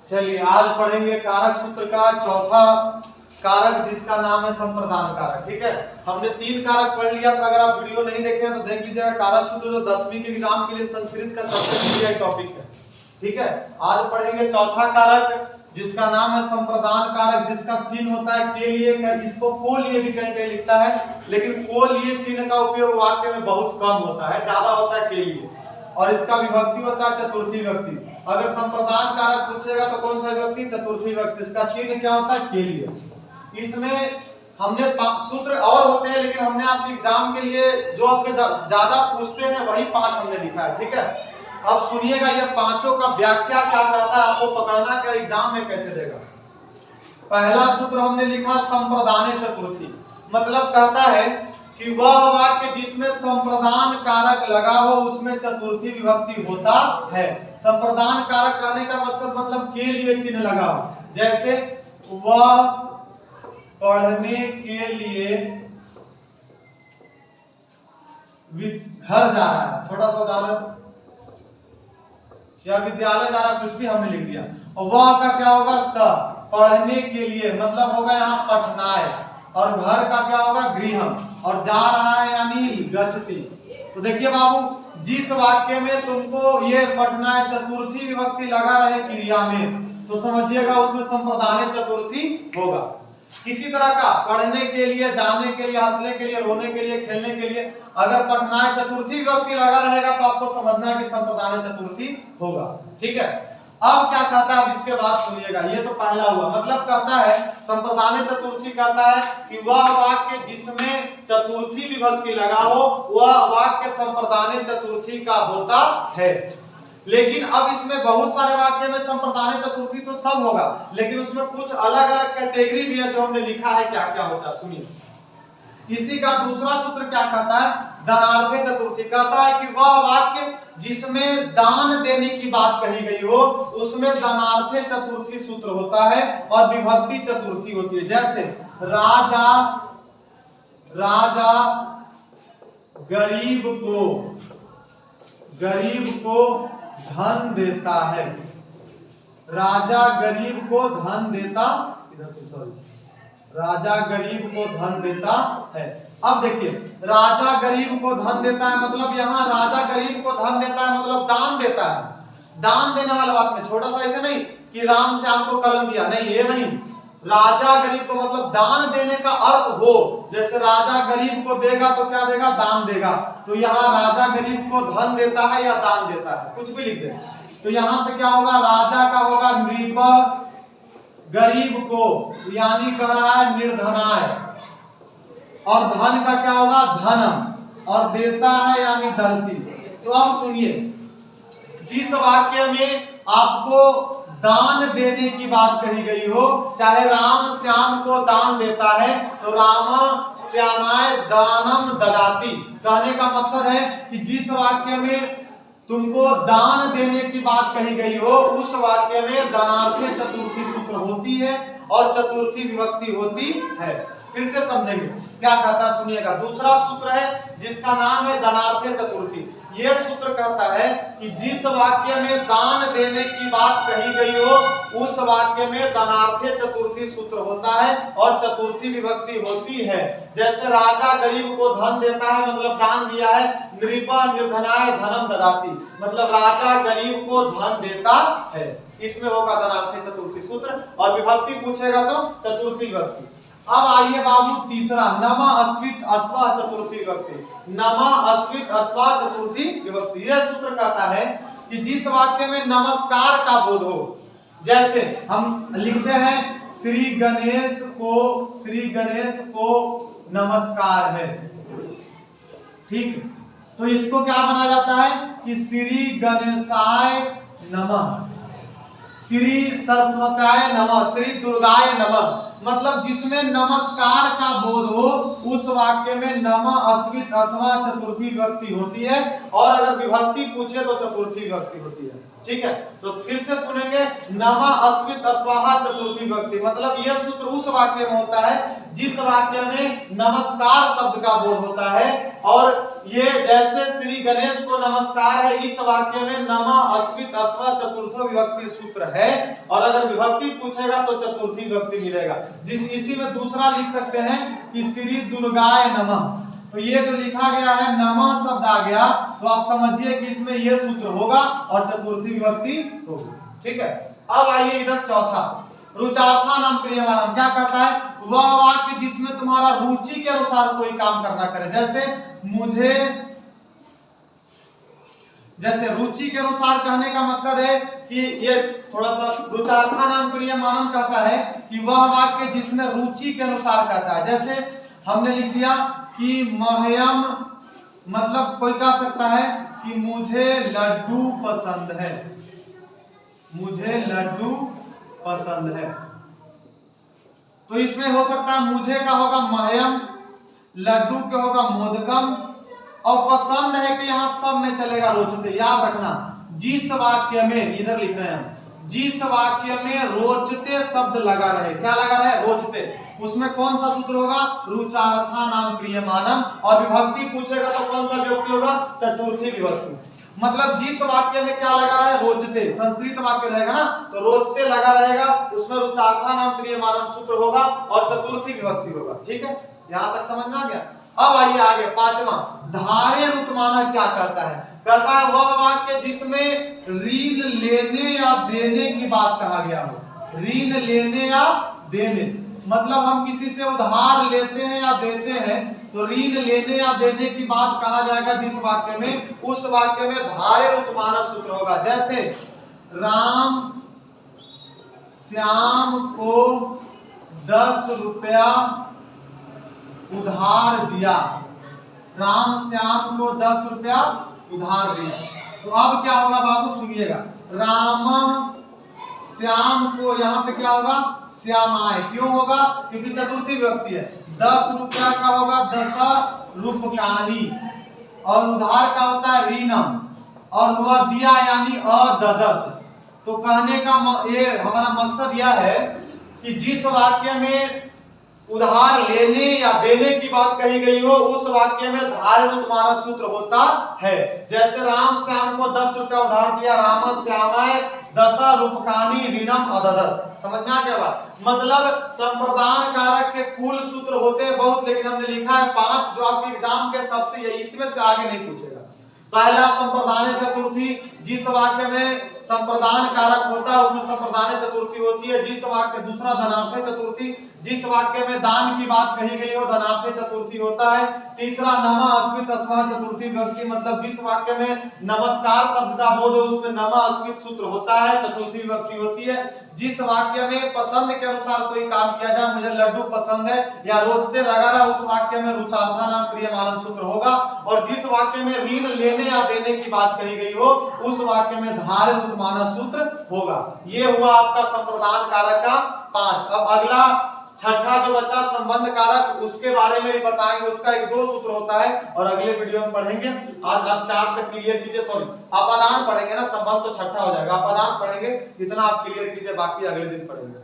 चलिए आज पढ़ेंगे कारक सूत्र का चौथा कारक जिसका नाम है संप्रदान कारक। ठीक है, हमने 3 कारक पढ़ लिया था। अगर आप वीडियो नहीं देखे हैं तो देख लीजिएगा। कारक सूत्र जो 10वीं के एग्जाम के लिए संस्कृत का सबसे बढ़िया टॉपिक है। ठीक है, आज पढ़ेंगे चौथा कारक जिसका नाम है संप्रदान कारक, जिसका चिन्ह होता है के लिए। इसको को लिए भी कहीं कहीं लिखता है, लेकिन को लिए चिन्ह का उपयोग वाक्य में बहुत कम होता है, ज्यादा होता है के लिए। और इसका विभक्ति होता है चतुर्थी विभक्ति। अगर संप्रदान कारक पूछेगा तो कौन सा विभक्ति? चतुर्थी विभक्ति। इसका चिन्ह क्या होता है? के लिए। इसमें हमने सूत्र और होते हैं, लेकिन हमने आपके एग्जाम के लिए जो आपके ज्यादा पूछते हैं वही 5 हमने लिखा है। ठीक है, अब सुनिएगा ये पांचों का व्याख्या क्या कहता है, आपको पकड़ना कि एग्जाम में कैसे देगा। पहला सूत्र हमने लिखा संप्रदाने चतुर्थी, मतलब कहता है कि वह वाक्य जिसमें संप्रदान कारक लगा हो उसमें चतुर्थी विभक्ति होता है। संप्रदान कारक कहने का मकसद मतलब के लिए चिन्ह लगा हो, जैसे वह पढ़ने के लिए घर जा रहा है, छोटा सा उदाहरण, या विद्यालय जा रहा है, कुछ भी हमने लिख दिया। और वह का क्या होगा? स, पढ़ने के लिए मतलब होगा यहाँ पठनाय, और घर का क्या होगा? गृहम, और जा रहा है यानी गच्छति। तो देखिए बाबू, जिस वाक्य में तुमको ये पठनाय चतुर्थी विभक्ति लगा रहे क्रिया में, तो समझिएगा उसमें संप्रदाने चतुर्थी होगा। किसी तरह का पढ़ने के लिए, जाने के लिए, हंसने के लिए, रोने के लिए, खेलने के लिए अगर पठनाय चतुर्थी विभक्ति लगा रहेगा तो आपको समझना है कि संप्रदाने चतुर्थी होगा। ठीक है, अब क्या कहता है, अब इसके बाद सुनिएगा। ये तो पहला हुआ, मतलब कहता है संप्रदाने चतुर्थी कहता है कि वह वाक्य जिसमें चतुर्थी विभक्ति लगा हो वह वाक्य संप्रदाने चतुर्थी का होता है। लेकिन अब इसमें बहुत सारे वाक्य में संप्रदाने चतुर्थी तो सब होगा, लेकिन उसमें कुछ अलग अलग कैटेगरी भी है जो हमने लिखा है क्या क्या होता है, सुनिए। इसी का दूसरा सूत्र क्या कहता है? दानार्थे चतुर्थी। कहता है कि वह वाक्य जिसमें दान देने की बात कही गई हो उसमें दानार्थे चतुर्थी सूत्र होता है और विभक्ति चतुर्थी होती है। जैसे राजा गरीब को धन देता है। राजा गरीब को धन देता, इधर से सॉरी, राजा गरीब को धन देता है। अब देखिए, राजा गरीब को धन देता है मतलब यहाँ राजा गरीब को धन देता है मतलब दान देता है। दान देने वाला बात में छोटा सा ऐसे नहीं कि राम श्याम को कलम दिया, नहीं, ये नहीं। राजा गरीब को मतलब दान देने का अर्थ हो, जैसे राजा गरीब को देगा तो क्या देगा? दान देगा। तो यहाँ राजा गरीब को धन देता है या दान देता है, कुछ भी लिख दे। तो यहाँ पे क्या होगा? राजा का होगा नृप, गरीब को यानी कह रहा है निर्धनाय, और धन का क्या होगा? धनम, और देता है यानी दलती। तो अब सुनिए, जिस वाक्य में आपको दान देने की बात कही गई हो, चाहे राम श्याम को दान देता है तो राम श्यामाय दानम ददाति, कहने का मकसद है कि जिस वाक्य में तुमको दान देने की बात कही गई हो उस वाक्य में दानार्थे चतुर्थी सूत्र होती है और चतुर्थी विभक्ति होती है। फिर से समझेंगे क्या कहता है, सुनिएगा। दूसरा सूत्र है जिसका नाम है दानार्थे चतुर्थी। यह सूत्र कहता है कि जिस वाक्य में दान देने की बात कही गई हो उस वाक्य में दानार्थे चतुर्थी सूत्र होता है और चतुर्थी विभक्ति होती है। जैसे राजा गरीब को धन देता है मतलब दान दिया है, नृपा निर्धनाय धनम ददाति मतलब राजा गरीब को धन देता है। इसमें होगा दानार्थे चतुर्थी सूत्र, और विभक्ति पूछेगा तो चतुर्थी विभक्ति। अब आइए बाबू तीसरा, नमा अस्वित अस्वा चतुर्थी विभक्ति। नमा अस्वित अस्वा चतुर्थी विभक्ति। यह सूत्र कहता है कि जिस वाक्य में नमस्कार का बोध हो, जैसे हम लिखते हैं श्री गणेश को नमस्कार है। ठीक, तो इसको क्या बना जाता है कि श्री गणेशाय नमः, श्री सरस्वत्याय नमः, श्री दुर्गाय नमः। मतलब जिसमें नमस्कार का बोध हो उस वाक्य में नमः अस्वित अस्वा चतुर्थी विभक्ति होती है, और अगर विभक्ति पूछे तो चतुर्थी विभक्ति होती है। ठीक है, तो फिर से सुनेंगे, नमा अस्मित अस्वाहा चतुर्थी विभक्ति, मतलब यह सूत्र उस वाक्य में होता है जिस वाक्य में नमस्कार शब्द का बोध होता है, और ये जैसे श्री गणेश को नमस्कार है, इस वाक्य में नमा अस्मित अस्वा चतुर्थो विभक्ति सूत्र है, और अगर विभक्ति पूछेगा तो चतुर्थी विभक्ति मिलेगा। इसी में दूसरा लिख सकते हैं कि श्री दुर्गाय नमः, तो ये जो लिखा गया है नमः शब्द आ गया, तो आप समझिए कि इसमें ये सूत्र होगा और चतुर्थी विभक्ति होगी। ठीक है, अब आइए इधर चौथा, रुचार्था नाम क्रियमाणम क्या कहता है, वह वाक्य जिसमें तुम्हारा रुचि के अनुसार कोई काम करना करे, जैसे रुचि के अनुसार कहने का मकसद है कि ये थोड़ा सा रुचार्था नाम क्रियमाणम कहता है कि वह वाक्य जिसमें रुचि के अनुसार कहता है, जैसे हमने लिख दिया कि मह्यम, मतलब कोई कह सकता है कि मुझे लड्डू पसंद है, मुझे लड्डू पसंद है, तो इसमें हो सकता है मुझे का होगा मह्यम, लड्डू के होगा मोदकम, और पसंद है कि यहां सब में चलेगा रोचते। याद रखना, जिस वाक्य में, इधर लिख रहे हैं, जिस वाक्य में रोचते शब्द लगा रहे, क्या लगा रहे, रोचते, उसमें कौन सा सूत्र होगा, रुचार्था नाम क्रियमाणम, और विभक्ति पूछेगा तो कौन सा विभक्ति होगा, चतुर्थी विभक्ति। मतलब जिस वाक्य में क्या लगा रहा है, रोचते, संस्कृत वाक्य रहेगा ना, तो रोचते लगा रहेगा, उसमें रुचार्था नाम क्रियमाणम सूत्र होगा और चतुर्थी विभक्ति होगा। ठीक है, यहां तक समझ में आ गया। अब आइए आगे, पांचवा, धार्य ऋतुमानक क्या कहता है, कहता है वह वाक्य जिसमें ऋण लेने या देने की बात कहा गया हो, ऋण लेने या देने, मतलब हम किसी से उधार लेते हैं या देते हैं, तो ऋण लेने या देने की बात कहा जाएगा जिस वाक्य में, उस वाक्य में धार्य उत्मानक सूत्र होगा। जैसे राम श्याम को 10 रुपया उधार दिया, राम श्याम को 10 रुपया उधार दिया, तो अब क्या होगा बाबू सुनिएगा, राम श्याम को, यहाँ पे क्या होगा, श्यामाय, क्यों होगा, क्योंकि चतुर्थी विभक्ति है, 10 रुपया का होगा 10 रूपकानी, और उधार का होता है ऋणम, और हुआ दिया यानी अददत। तो कहने का ये हमारा मकसद यह है कि जिस वाक्य में उधार लेने या देने की बात कही गई हो, उस वाक्य में धार्य उत्मानक सूत्र होता है। जैसे राम श्याम को 10 रुपया उधार दिया, राम श्यामाय 10 रूपकानी ऋणम अददत। समझना क्या बात, मतलब संप्रदान कारक के कुल सूत्र होते हैं बहुत, लेकिन हमने लिखा है 5, जो आपके एग्जाम के सबसे, इसमें से आगे नहीं पूछेगा। पहला संप्रदान चतुर्थी, जिस वाक्य में संप्रदान कारक होता है उसमें संप्रदान चतुर्थी होती है, जिस वाक्य, दूसरा धनार्थ चतुर्थी, जिस वाक्य में दान की बात कही गई हो धनार्थ चतुर्थी होता है। तीसरा नमा अस्मित अस्वा चतुर्थी विभक्ति, मतलब जिस वाक्य में नमस्कार शब्द का बोध हो उसमें नमा अस्मित सूत्र होता है, चतुर्थी विभक्ति होती है। जिस वाक्य में पसंद के अनुसार कोई काम किया जाए, मुझे लड्डू पसंद है या रोचते लगा रहा, उस वाक्य में रुचार्था नाम क्रियमाणम सूत्र होगा। और जिस वाक्य में ऋण लेने या देने की बात कही गई हो, उस वाक्य में धार्य उत्मानक सूत्र होगा। ये हुआ आपका संप्रदान कारक का 5। अब अगला छठा जो बच्चा संबंध कारक, उसके बारे में भी बताएंगे, उसका 1-2 सूत्र होता है और अगले वीडियो में पढ़ेंगे। आज आप 4 तक क्लियर कीजिए, सॉरी अपादान पढ़ेंगे ना, संबंध तो छठा हो जाएगा, अपादान पढ़ेंगे, इतना आप क्लियर कीजिए, बाकी अगले दिन पढ़ेंगे।